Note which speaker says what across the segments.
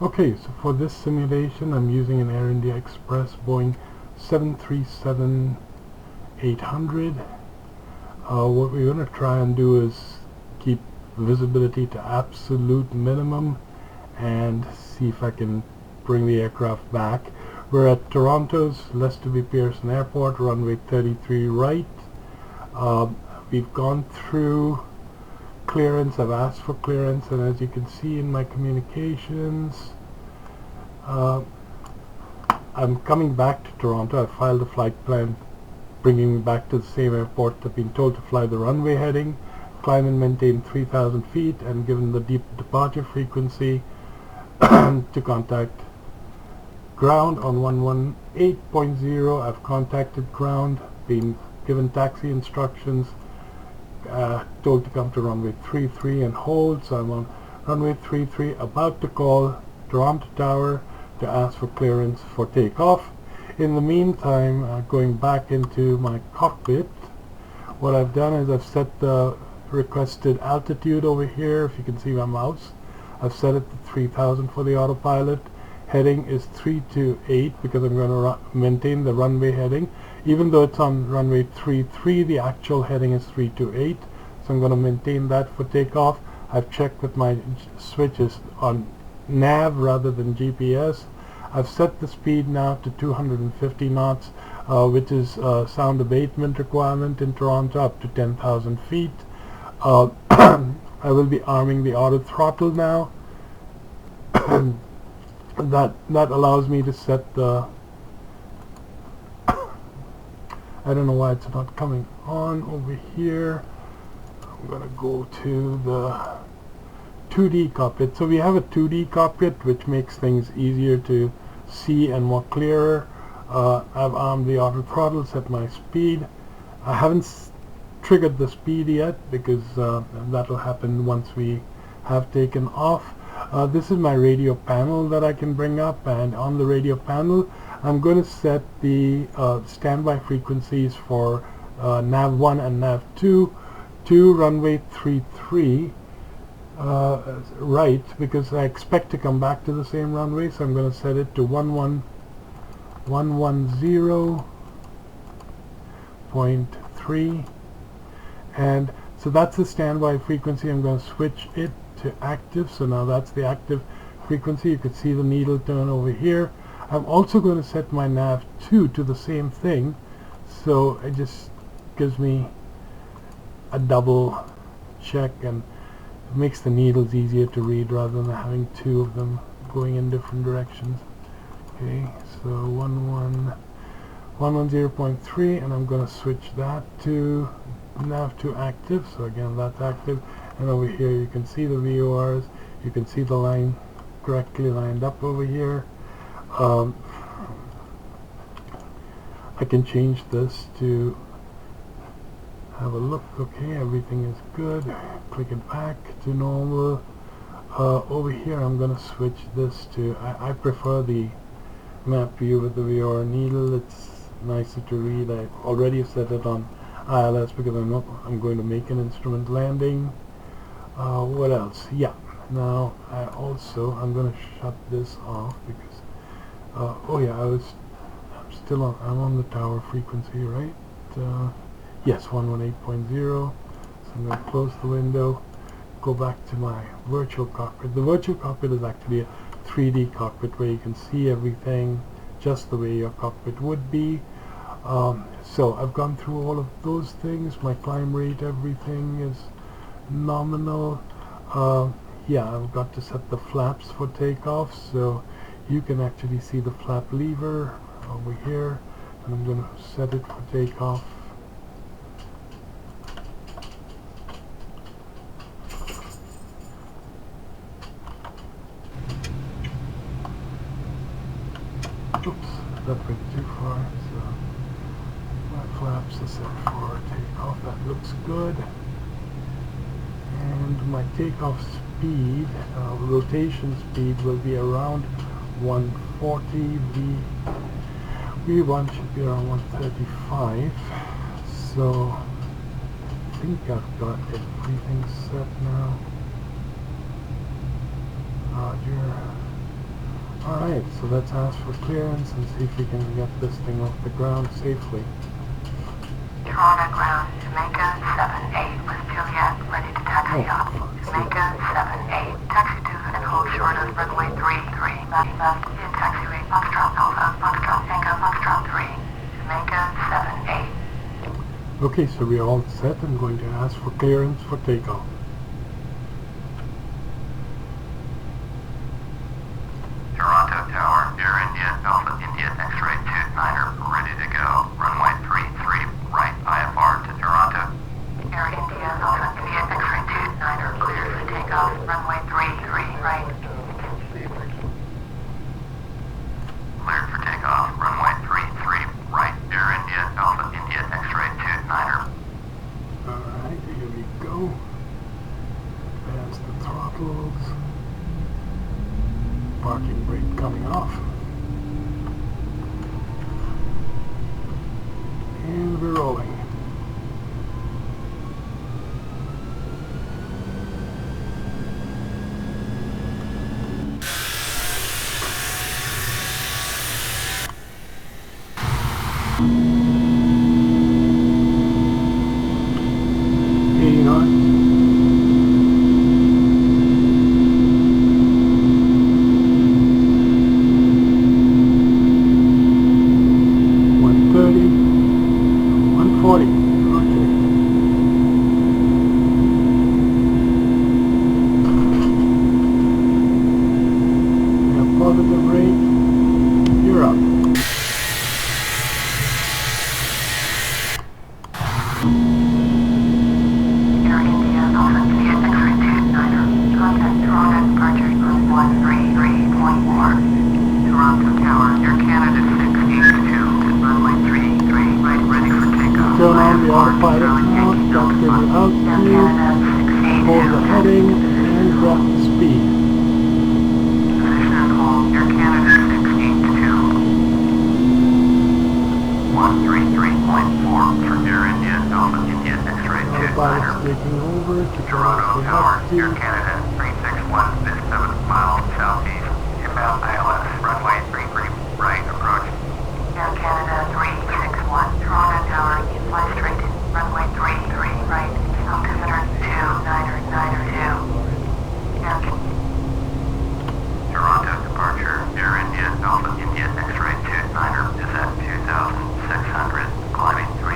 Speaker 1: Okay, so for this simulation I'm using an Air India Express Boeing 737-800. What we're going to try and do is keep visibility to absolute minimum and see if I can bring the aircraft back. We're at Toronto's Lester Pearson Airport, runway 33 right. We've gone through clearance. I've asked for clearance, and as you can see in my communications, I'm coming back to Toronto. I filed a flight plan bringing me back to the same airport. I've been told to fly the runway heading, climb and maintain 3,000 feet, and given the deep departure frequency to contact ground on 118.0. I've contacted ground, been given taxi instructions, told to come to runway 33 and hold. So I'm on runway 33, about to call Toronto Tower to ask for clearance for takeoff. In the meantime, going back into my cockpit, what I've done is I've set the requested altitude over here. If you can see my mouse, I've set it to 3,000 for the autopilot. Heading is 328 because I'm going to maintain the runway heading. Even though it's on runway 33, the actual heading is 328, so I'm going to maintain that for takeoff. I've checked that my switch is on nav rather than GPS. I've set the speed now to 250 knots, which is sound abatement requirement in Toronto up to 10,000 feet. I will be arming the auto throttle now. That allows me to set the I don't know why it's not coming on over here. I'm gonna go to the 2D cockpit. So we have a 2D cockpit, which makes things easier to see and more clearer. I've armed the auto throttle, set my speed. I haven't triggered the speed yet because that'll happen once we have taken off. This is my radio panel that I can bring up, and on the radio panel I'm going to set the standby frequencies for nav 1 and nav 2 to runway 33 right, because I expect to come back to the same runway. So I'm going to set it to 110.3, and so that's the standby frequency. I'm going to switch it to active. So now that's the active frequency. You can see the needle turn over here. I'm also going to set my nav 2 to the same thing, so it just gives me a double check and it makes the needles easier to read rather than having two of them going in different directions. Okay, so 110.3, and I'm going to switch that to nav 2 active. So again, that's active, and over here you can see the VORs. You can see the line correctly lined up over here. I can change this to have a look. Okay, everything is good. Click it back to normal. Over here I'm going to switch this to, I prefer the map view with the VOR needle. It's nicer to read. I already set it on ILS because I'm going to make an instrument landing. What else? Yeah, now I'm going to shut this off because oh yeah, I'm on the tower frequency, right? Yes, 118.0. So I'm going to close the window, go back to my virtual cockpit. The virtual cockpit is actually a 3D cockpit where you can see everything just the way your cockpit would be. So I've gone through all of those things. My climb rate, everything is nominal. Yeah, I've got to set the flaps for takeoff, so you can actually see the flap lever over here, and I'm going to set it for takeoff. Oops, that went too far, so my flaps are set for takeoff. That looks good. And my takeoff speed, rotation speed, will be around 140. V1 should be around 135. So I think I've got everything set now. Roger. Alright, so let's ask for clearance and see if we can get this thing off the ground safely.
Speaker 2: Toronto ground, Jamaica 78 with Juliet, ready to taxi off. Jamaica 78, taxi to and hold short of runway 33, left, in taxiway, Foxtrot Alpha, Foxtrot Tango, Foxtrot 3, Jamaica 78.
Speaker 1: Okay, so we're all set. I'm going to ask for clearance for takeoff.
Speaker 2: Toronto Tower, Air India, Alpha India, X-ray 29er, ready to go. Runway 33, right, IFR to Toronto. Air India, Alpha India, X-ray 29er, cleared for takeoff. Runway 33, right. Cleared for takeoff. Runway 33, right. Air India, Alpha India, X-ray 29er.
Speaker 1: Alright, here we go. Advance the throttles. Parking brake coming off. And we're rolling. Turn on the autopilot now, drop the altitude, hold the heading, and drop the speed.
Speaker 2: Position and hold, Air Canada 682. 133.4 for Air India, Alpha India, X-ray 29er.
Speaker 1: Autopilot's taking over to
Speaker 2: Toronto Tower, Air
Speaker 1: altitude.
Speaker 2: Canada 361, 57 miles southeast, inbound ILS, runway 33, right approach. Air Canada 361, Toronto Tower, fly straight, runway 33, right, altimeter 2992. Toronto departure, Air India, Alpha India, X-ray 29er is at 2,600, climbing 3,000.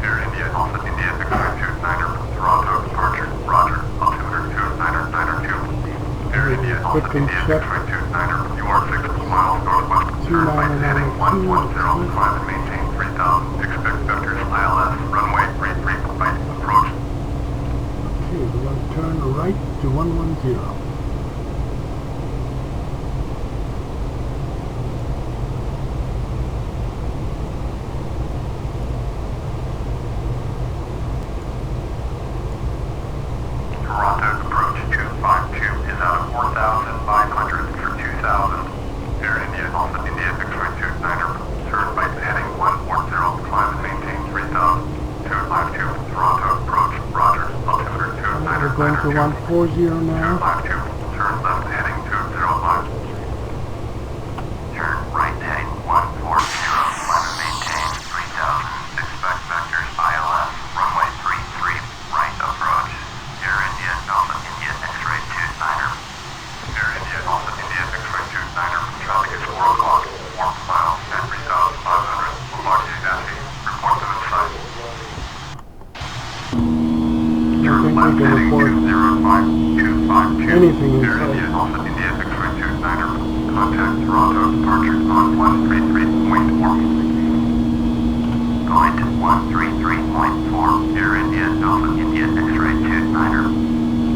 Speaker 2: Air India, Alpha India, X-ray 29er from Toronto departure, roger, altimeter 2992. Air India, Alpha India, X-ray 29er, you are 6 miles northwest, turn right heading 110, climb and maintain 3,000, expect vectors ILS, runway 33, right approach.
Speaker 1: Okay, we're going to turn right to 110.
Speaker 2: Toronto approach 252 is out of 4,500 for 2,000. Air India, Alpha India, X-ray 29er, turn right heading 140, climb and maintain 3,000. 252, Toronto approach, roger, altimeter 29er.
Speaker 1: We're going to 140 now.
Speaker 2: 252, turn left heading 205. Turn right heading 140, climb and maintain 3,000. Expect vectors ILS, runway 33, right approach. Air India, Alpha India, X-ray 29er. Air India, Alpha India, X-ray 29er, traffic is 4 o'clock, 4 miles at 3,500, Bombardier Daffy, report them in sight. Turn left heading 205, 252.
Speaker 1: Anything in
Speaker 2: Air
Speaker 1: sight.
Speaker 2: India, Alpha India, X-ray 29er, contact Toronto departure on 133.4. Going to 133.4, Air India, Alpha India, X-ray 29er.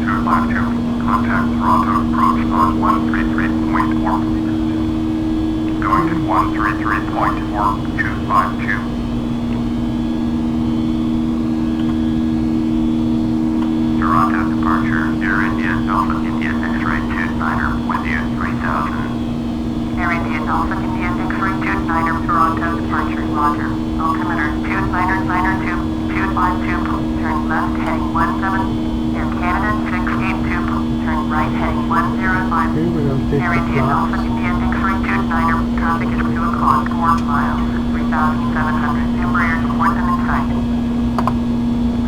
Speaker 2: 252, contact Toronto approach on 133.4. Going to 133.4, 252. Toronto departure, Air India, Alpha India, X-ray 29er, with you 3,000. Air India, Alpha India, X-ray 29er, Toronto departure, roger. Altimeter 2992, 252, turn left heading 17, Air Canada 682, turn right heading 105.
Speaker 1: Okay, we're going to Take
Speaker 3: Air
Speaker 1: the
Speaker 3: India Alpha
Speaker 1: flaps.
Speaker 3: India X-ray 29er, traffic is 2 o'clock, 4 miles, 3,700, Embraer, port them in sight.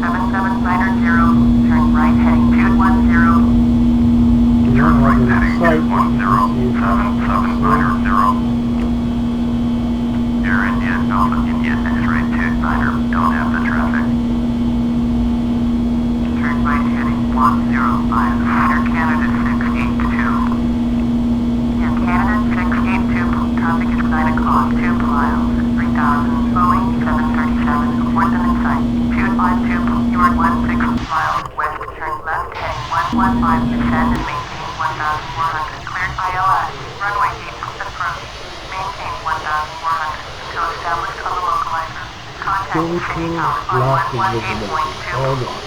Speaker 3: 7790, turn right heading 210.
Speaker 1: We don't have them in sight, but you can see it.
Speaker 2: 7790. Air India Alpha India X-ray 29er, don't have the traffic.
Speaker 3: Turn right heading 105, Air Canada 682. Air Canada 682, traffic is 9 o'clock, 2 miles, 3,000, Boeing 737, port them in sight. 252, you are 16 miles west, turn left heading 115, descend and maintain 1,400, cleared ILS, runway 8, approach, maintain 1,400, until established on the localizer. Contact City Tower on
Speaker 1: Left is visible.
Speaker 3: 118.2.
Speaker 1: All gone.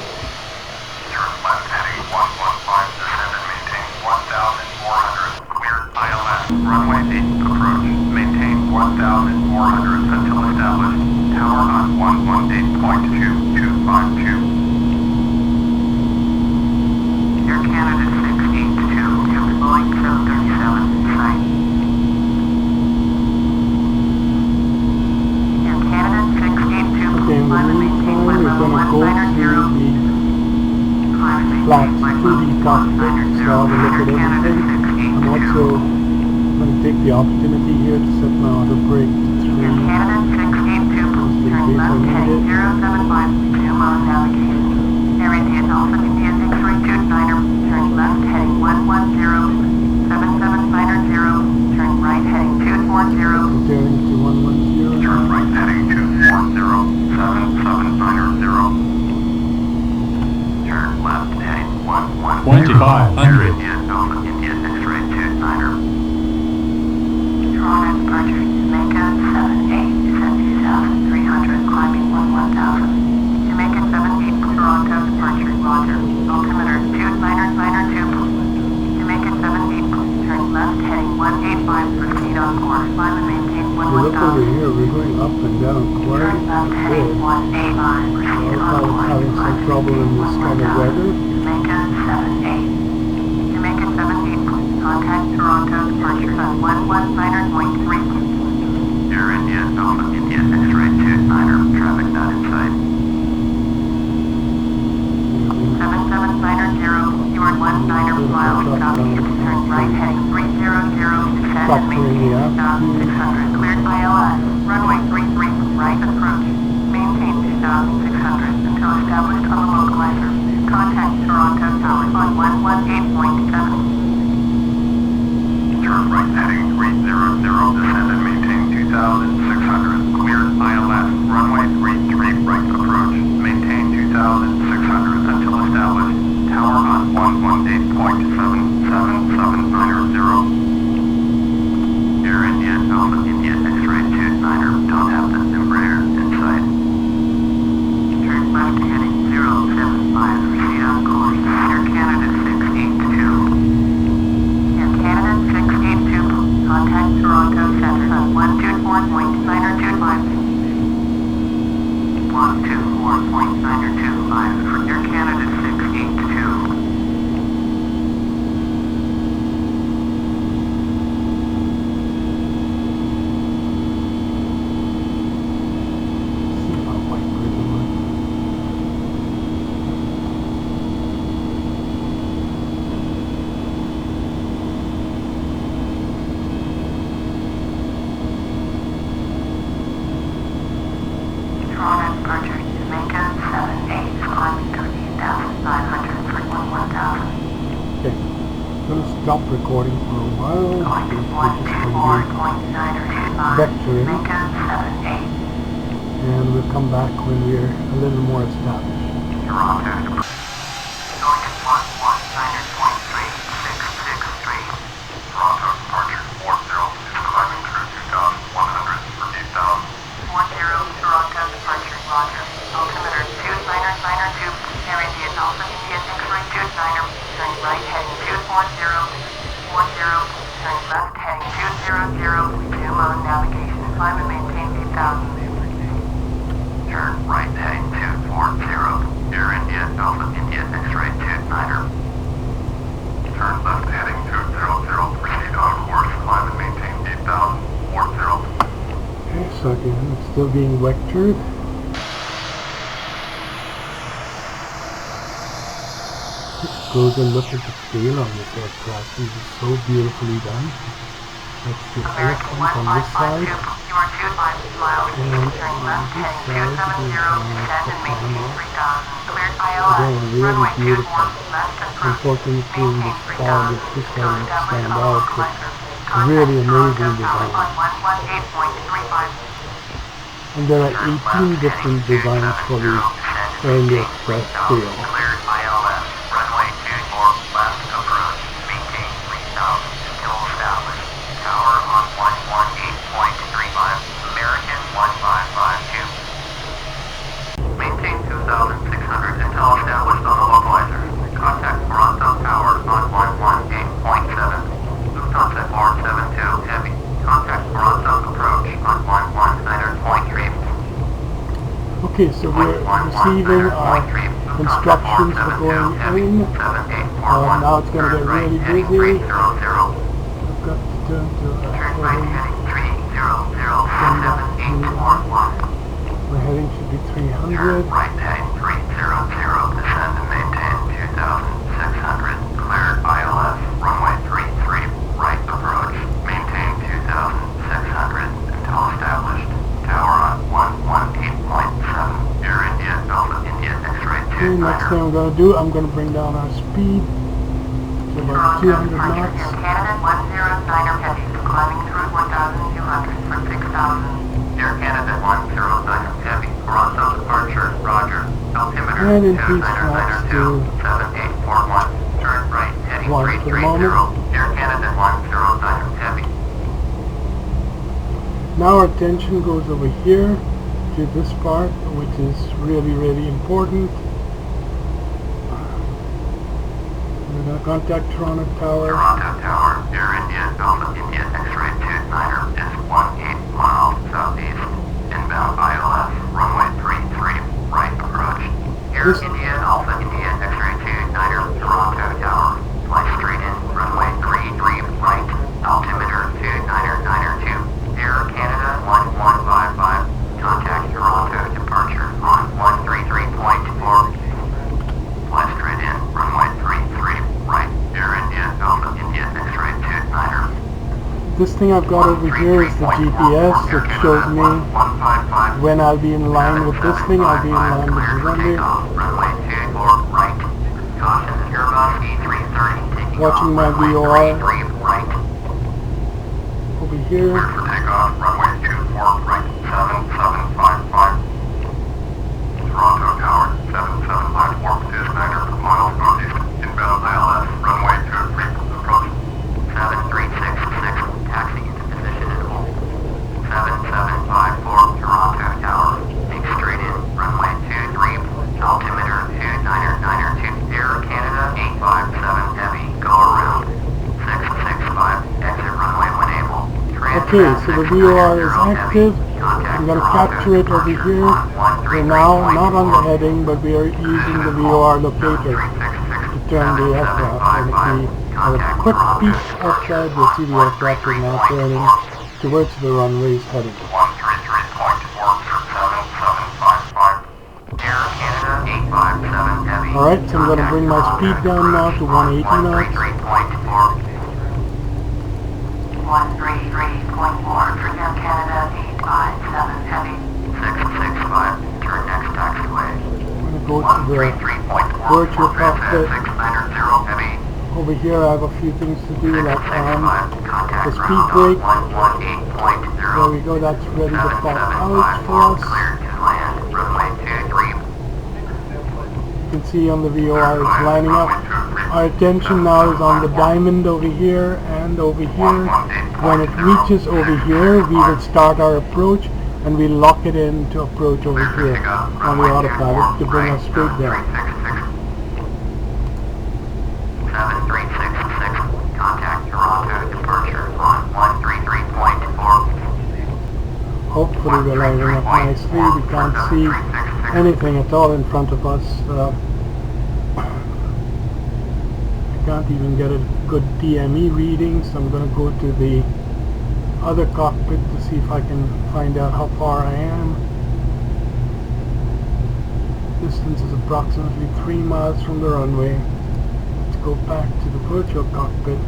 Speaker 2: Turn left heading 115, descend and maintain 1,400. Clear ILS, runway 8, approach. Maintain 1,400 until established. Tower on 118.2252.
Speaker 3: Air Canada 682, after Boeing 737 in sight. Air Canada 682,
Speaker 1: Okay, in the
Speaker 3: climb and maintain
Speaker 1: meantime, we're going to go through the flaps to the cockpit, so have a look at everything. I'm also going to take the opportunity here to set my auto brake to 3.
Speaker 3: Air Canada 682, turn left heading 075, zoom on navigation. Air India Alpha India X-ray 29er, turn left heading 110, 7790, turn right heading 240.
Speaker 1: Turning to 110.
Speaker 2: Turn right heading 240, 7790. Turn left heading 110.
Speaker 4: 2500.
Speaker 2: Air India Alpha India X-ray 29er.
Speaker 3: Toronto departure, Jamaica 78, descend 2,300, climbing 1000. Jamaica 78, Toronto departure, Roger. Altimeter 2992. Jamaica 78, turn left heading 185, proceed on course, climb and maintain
Speaker 1: If you look over
Speaker 3: 1000.
Speaker 1: here, we're going up and down quite
Speaker 3: Turn left
Speaker 1: a
Speaker 3: heading
Speaker 1: bit.
Speaker 3: 185, proceed
Speaker 1: I
Speaker 3: on
Speaker 1: was
Speaker 3: course,
Speaker 1: having some trouble in this kind of weather.
Speaker 3: Jamaica 78. Jamaica 78, contact Toronto departure on 119.3.
Speaker 2: Air India Alpha India X-ray 29er. Traffic not in sight.
Speaker 3: 7790, you are 19 miles southeast, turn right heading 300, descend and maintain 2,600, cleared ILS, runway 33, right approach, maintain 2,600 until established on the localizer. Contact Toronto Tower on 118.7.
Speaker 2: Turn right heading 300, descend and maintain 2,600. Cleared ILS, runway 33, right approach. Maintain 2,600 until established. Tower on 118.77790. Air India Alpha India X-ray 29er. Don't have the Embraer in sight.
Speaker 3: Turn left heading 075, proceed on course. Air Canada 682. Air Canada 682, contact Toronto Center on 124.925. 124.925 for Air Canada 682.
Speaker 1: See how white pretty much.
Speaker 3: Toronto departure, Jamaica 78, climbing 13,500 for 1000.
Speaker 1: Okay, I'm going to stop recording for a while.
Speaker 3: Going to
Speaker 1: We're just going to be
Speaker 3: 124.925,
Speaker 1: vectoring,
Speaker 3: Jamaica 78.
Speaker 1: and we'll come back when we're a little more established.
Speaker 2: Toronto.
Speaker 3: Going to 119.3663.
Speaker 2: Toronto departure 40 is climbing through 2,100 for 8,000.
Speaker 3: 40 Toronto departure, Roger. Altimeter 2992, Air India Alpha India X-ray 29er, turn right heading 240, 40, turn left heading 200, zoom on navigation, climb and maintain 8,000.
Speaker 2: Turn right heading 240. Air India Alpha India X-ray 29er. Turn left heading 200. Proceed on
Speaker 1: still being vectored. Just closer look at the tail on this aircraft. This is so beautifully done. That's the
Speaker 3: American
Speaker 1: elephant on this
Speaker 3: 1552,
Speaker 1: side.
Speaker 3: you are 25 miles east,
Speaker 1: And
Speaker 3: turning
Speaker 1: on
Speaker 3: left,
Speaker 1: this
Speaker 3: heading
Speaker 1: side, we
Speaker 3: 270,
Speaker 1: have
Speaker 3: descend
Speaker 1: the
Speaker 3: and maintain
Speaker 1: farmer.
Speaker 3: 3000. Cleared ILS,
Speaker 1: Again, really
Speaker 3: runway 24,
Speaker 1: beautiful.
Speaker 3: left approach,
Speaker 1: Unfortunately, in this
Speaker 3: maintain
Speaker 1: fog,
Speaker 3: 3000.
Speaker 1: it's just
Speaker 3: Still
Speaker 1: starting to
Speaker 3: established
Speaker 1: stand
Speaker 3: on
Speaker 1: out.
Speaker 3: local
Speaker 1: It's
Speaker 3: license.
Speaker 1: really
Speaker 3: Contact
Speaker 1: amazing
Speaker 3: Toronto Tower
Speaker 1: design.
Speaker 3: on 118.35.
Speaker 1: And there are 18 different designs for the Air India Express tail.
Speaker 2: Cleared ILS, runway 24, left approach, maintain 3000, still established. Tower on 118.35, American 1552. Maintain 2,600 until established on the localizer. Contact Toronto Tower on 118.7. Lufthansa 472 Heavy. Contact Toronto approach on 119.3.
Speaker 1: Okay, so we're receiving our instructions for going in. Now it's going to get really busy. I've got to turn to my heading should be 300.
Speaker 2: Right heading 300, descend and maintain 2,600. Cleared ILS, runway 33, right approach, maintain 2,600 until established. Tower on 118.7. Air India, Alpha India, X-ray
Speaker 1: Okay, next thing I'm going to do, I'm going to bring down our speed to about 200 knots.
Speaker 3: Canada 109er Heavy, climbing through 1,200 for 6,000.
Speaker 2: Air Canada 109 Heavy, Toronto departure, roger. Altimeter
Speaker 1: And increase flaps to
Speaker 2: 7841. Turn right, heading
Speaker 1: 1 for the moment.
Speaker 2: 330. Air Canada 109 Heavy.
Speaker 1: Now our attention goes over here to this part, which is really important. We're going to contact Toronto Tower.
Speaker 2: Toronto Tower, Air India, Alpha India, X-ray 29er is 18 miles southeast. Inbound ILS, runway 33, right approach. Air India, Alpha India, X-ray 29er, Toronto Tower. Fly straight in, runway 33, right. Altimeter 299er 2. Air Canada 1155. Contact Toronto departure on 133.4. Fly straight in, runway 33, right. Air India, Alpha India, X-ray 29er.
Speaker 1: This thing I've got over here is the GPS. It shows me when I'll be in line with this thing. I'll be in line with the runway.
Speaker 2: Runway 24, right. Caution, Airbus E330 taking
Speaker 1: Watching my
Speaker 2: off, runway
Speaker 1: VOR.
Speaker 2: 33, right.
Speaker 1: Over here.
Speaker 2: Clear for takeoff, runway 24, right. 7755. Toronto Tower, 7754, 29er, miles northeast. Inbound ILS, runway 23, approach. 7366, taxi into position and hold. 7754, Toronto Tower. Take straight in, runway 23, altimeter 299er 2. Air Canada 857 Heavy, go around. 665, exit runway when able.
Speaker 1: Okay, so the VOR is active. I'm going to capture it over here. We're now not on the heading, but we are using the VOR locator to turn the aircraft. And if we have a quick peek outside, we'll see the aircraft is now turning towards the runway's heading.
Speaker 2: 133.4, 7755. Air Canada 857 Heavy.
Speaker 1: Alright, so I'm going to bring my speed down now to 180 knots.
Speaker 2: 133.4.
Speaker 3: 133.4 for Air Canada 857 Heavy.
Speaker 2: 665, turn next taxiway.
Speaker 1: I'm going to go to the
Speaker 2: 133.4,
Speaker 1: virtual cockpit.
Speaker 2: 690 Heavy.
Speaker 1: Over here I have a few things to do, like on
Speaker 2: 665, contact
Speaker 1: the speed
Speaker 2: Toronto
Speaker 1: brake.
Speaker 2: 118.0.
Speaker 1: There we go, that's ready to pop out for us.
Speaker 2: Cleared to land, runway 23.
Speaker 1: You can see on the VOR it's lining up. Our attention now is on the diamond over here and over here. When it reaches over here, we will start our approach and we'll lock it in to approach over here on the autopilot to bring us straight down.
Speaker 2: 7366, contact Toronto departure on 133.4.
Speaker 1: Hopefully we're lining up nicely. We can't see anything at all in front of us. I can't even get a good DME reading, so I'm going to go to the other cockpit to see if I can find out how far I am. Distance is approximately 3 miles from the runway. Let's go back to the virtual cockpit.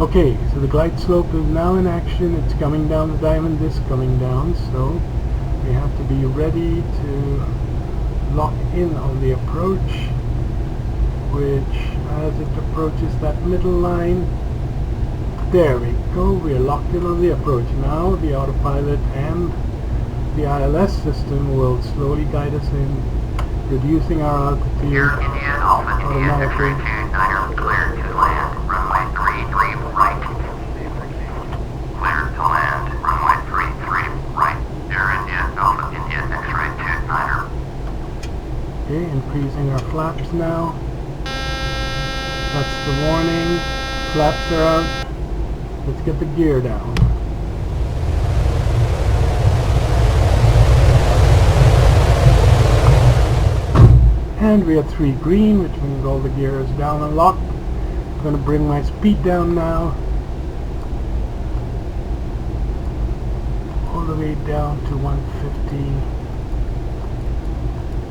Speaker 1: Okay, so the glide slope is now in action. It's coming down, the diamond is coming down, so we have to be ready to lock in on the approach, which as it approaches that middle line, there we go, we are locked in on the approach. Now the autopilot and the ILS system will slowly guide us in, reducing our altitude
Speaker 3: Air India Alpha India
Speaker 1: automatically.
Speaker 3: X-ray 29 cleared to land. Runway 33 right. Cleared to land. Runway 33 right. Air India Alpha India X-ray 29.
Speaker 1: Okay, increasing our flaps now. That's the warning. Flaps are out. Let's get the gear down. And we are 3 green, which means all the gear is down and locked. I'm going to bring my speed down now. All the way down to 150.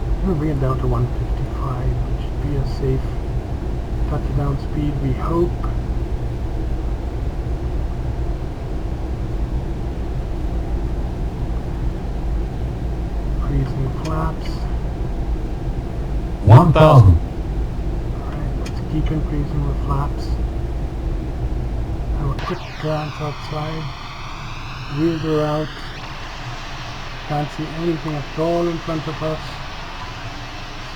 Speaker 1: I'm going to bring it down to 155, which should be a safe touchdown speed, we hope. Increasing flaps.
Speaker 4: 1,000.
Speaker 1: Alright, let's keep increasing the flaps. Have a quick glance outside. Wheels are out. Can't see anything at all in front of us.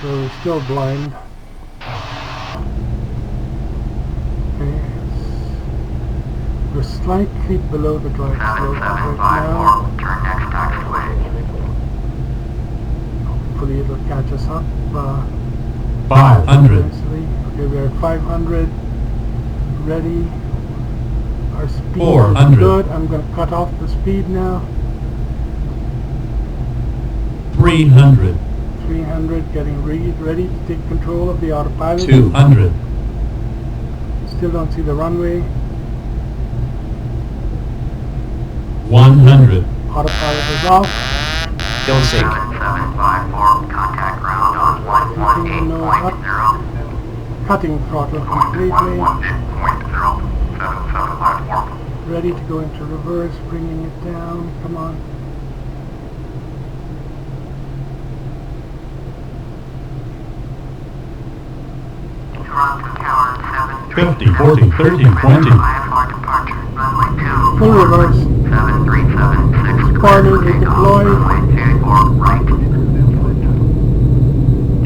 Speaker 1: So we're still blind. Okay, we're slightly below the glide slope right now.
Speaker 3: Turn next taxiway.
Speaker 1: Hopefully it'll catch us up.
Speaker 4: 500.
Speaker 1: Eventually. Okay, we're at 500. Ready. Our speed
Speaker 4: 400.
Speaker 1: is good. I'm going to cut off the speed now.
Speaker 4: 300.
Speaker 1: 300. Getting ready to take control of the autopilot.
Speaker 4: 200.
Speaker 1: Still don't see the runway.
Speaker 4: 100.
Speaker 1: Autopilot is off.
Speaker 4: Don't sync.
Speaker 3: 7754. Contact ground on
Speaker 1: Keeping the nose up.
Speaker 3: 118.0.
Speaker 1: Cutting throttle completely.
Speaker 2: 118.0. 7754.
Speaker 1: Ready to go into reverse. Bringing it down. Come on.
Speaker 3: Toronto Tower
Speaker 4: 50, 40, 30, 20.
Speaker 3: IFR departure. Runway 2.
Speaker 1: Full reverse.
Speaker 3: 7376.
Speaker 1: Spoiler is deployed.
Speaker 3: Runway 24 right.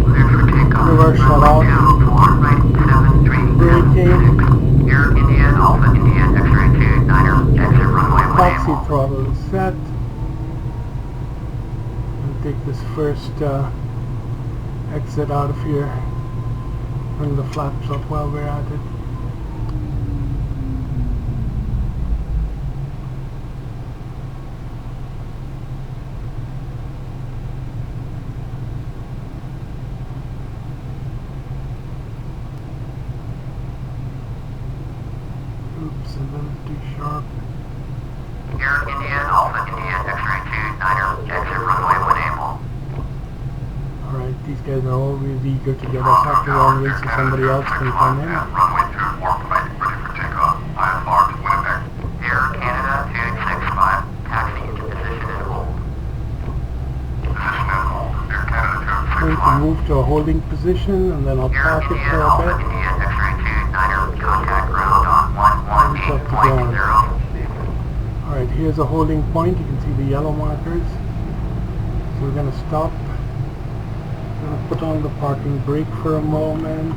Speaker 3: Clear for takeoff.
Speaker 1: Reverse shut off.
Speaker 3: 2 4 right 73.
Speaker 1: Braking.
Speaker 3: Air India Alpha India X-ray 29er. Exit runway 1
Speaker 1: Taxi
Speaker 3: able.
Speaker 1: throttle is set. And take this first exit out of here. Bring the flaps up while we're at it. Oops, a little too sharp.
Speaker 3: Air India Alpha India X-ray 29er. Exit runway 1 able.
Speaker 1: Alright, these guys are always eager to get us off the runway so somebody else can come in.
Speaker 2: Runway 24 right, ready for takeoff. IFR to Winnipeg.
Speaker 3: Air Canada 265. Taxi into position and hold.
Speaker 2: Position and hold. Air Canada
Speaker 1: Going to
Speaker 2: 265.
Speaker 1: move to a holding position and then I'll
Speaker 3: Air
Speaker 1: park it
Speaker 3: India
Speaker 1: for a
Speaker 3: Alpha
Speaker 1: bit.
Speaker 3: India X-ray 29er. Contact ground on 118.0.
Speaker 1: Alright, here's a holding point. You can see the yellow markers. So we're going to stop. Going to put on the parking brake for a moment.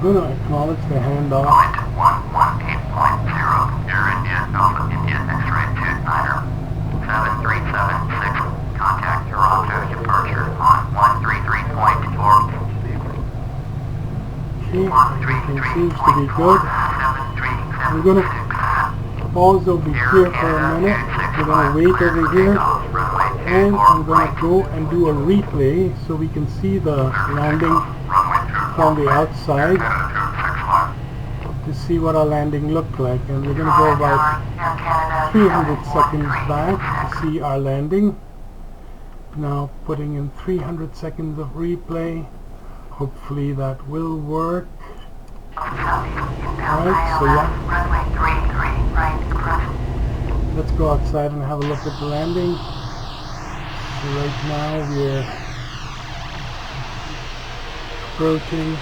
Speaker 1: We're going to acknowledge the handoff.
Speaker 3: Point 118.0. Air India Alpha India X-ray 29er. 7376. Contact Toronto departure on 133.4.
Speaker 1: Okay, everything seems to be good. We're going to pause over here for a minute. We're going to wait over here. And I'm going to go and do a replay so we can see the landing from the outside. to see what our landing looked like, and we're going to go about 300 seconds back to see our landing. Now putting in 300 seconds of replay. Hopefully that will work. Alright, so yeah. Let's go outside and have a look at the landing. So right now we're approaching.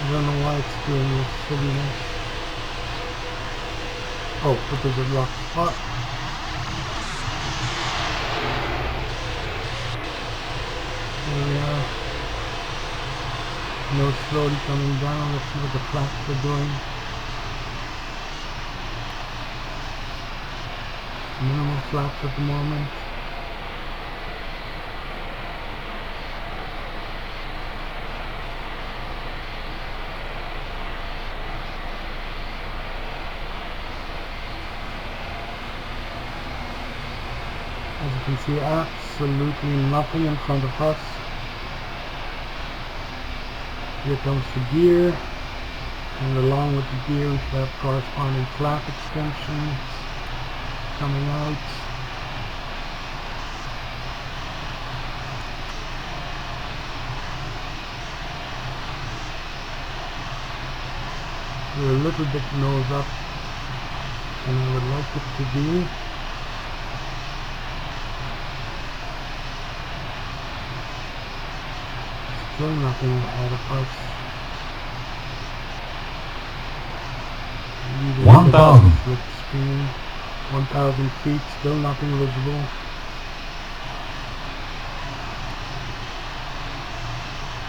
Speaker 1: I don't know why it's doing this silliness. Oh, because of locked spot. Here we are. No, slowly coming down. Let's see what the flaps are doing. Minimal flaps at the moment. As you can see, absolutely nothing in front of us. Here comes the gear, and along with the gear we should have corresponding flap extensions coming out. We're a little bit nose up, and I would like it to be. Still nothing ahead of us.
Speaker 4: 1,000.
Speaker 1: Slipstream. 1,000 feet, still nothing visible.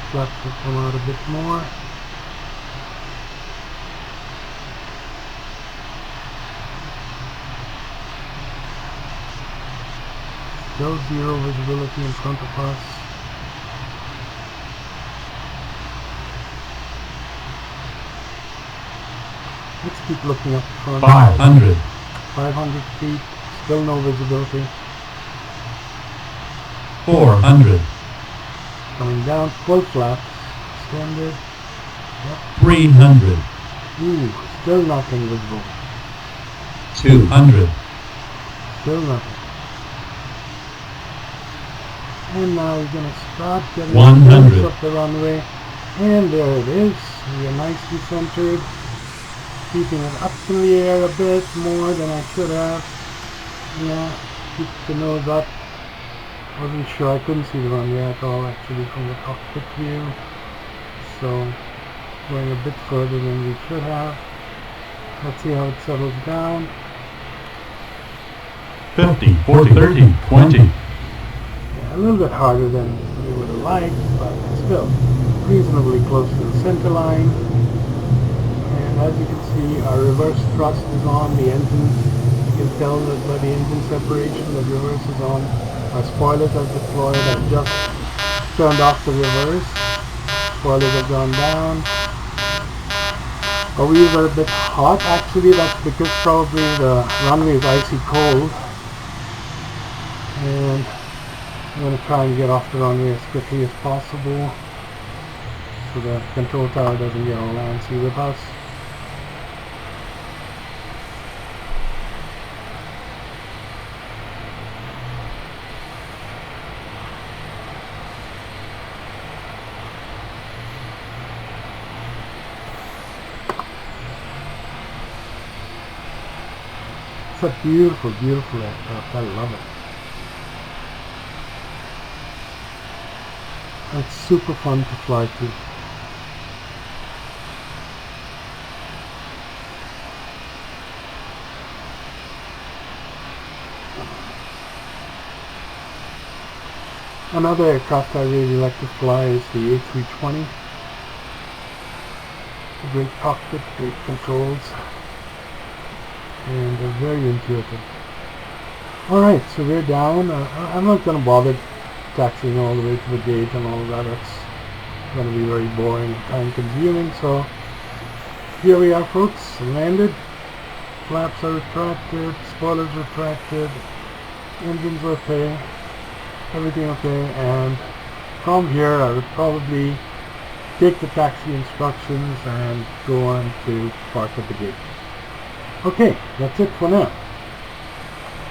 Speaker 1: Flaps will come out a bit more. Still zero visibility in front of us. Let's keep looking up front.
Speaker 4: 500.
Speaker 1: 500 feet, still no visibility.
Speaker 4: 400.
Speaker 1: Coming down, full flaps, extended. Yep.
Speaker 4: 300.
Speaker 1: Ooh, still nothing visible.
Speaker 4: 200.
Speaker 1: Still nothing. And now we're going to start getting
Speaker 4: 100.
Speaker 1: close up the runway. And there it is. We are nicely centered. Keeping it up in the air a bit more than I should have. Yeah, keep the nose up. Wasn't sure, I couldn't see the runway at all actually from the cockpit view. So, going a bit further than we should have. Let's see how it settles down.
Speaker 4: 50, 40, 30, 20.
Speaker 1: Yeah, a little bit harder than we would have liked, but still reasonably close to the center line. And as you can see, our reverse thrust is on. The engine, you can tell that by the engine separation that reverse is on. Our spoilers are deployed. I've just turned off the reverse. Spoilers have gone down. Our wheels are a bit hot actually. That's because probably the runway is icy cold. And I'm going to try and get off the runway as quickly as possible so the control tower doesn't get all antsy with us. It's a beautiful, beautiful aircraft. I love it. It's super fun to fly to. Another aircraft I really like to fly is the A320. It's a great cockpit, great controls, and they're very intuitive. Alright, so we're down. I'm not going to bother taxiing all the way to the gate and all of that. That's going to be very boring and time consuming. So here we are, folks, landed. Flaps are retracted, spoilers retracted, engines okay, everything okay, and from here I would probably take the taxi instructions and go on to park at the gate. Okay, that's it for now.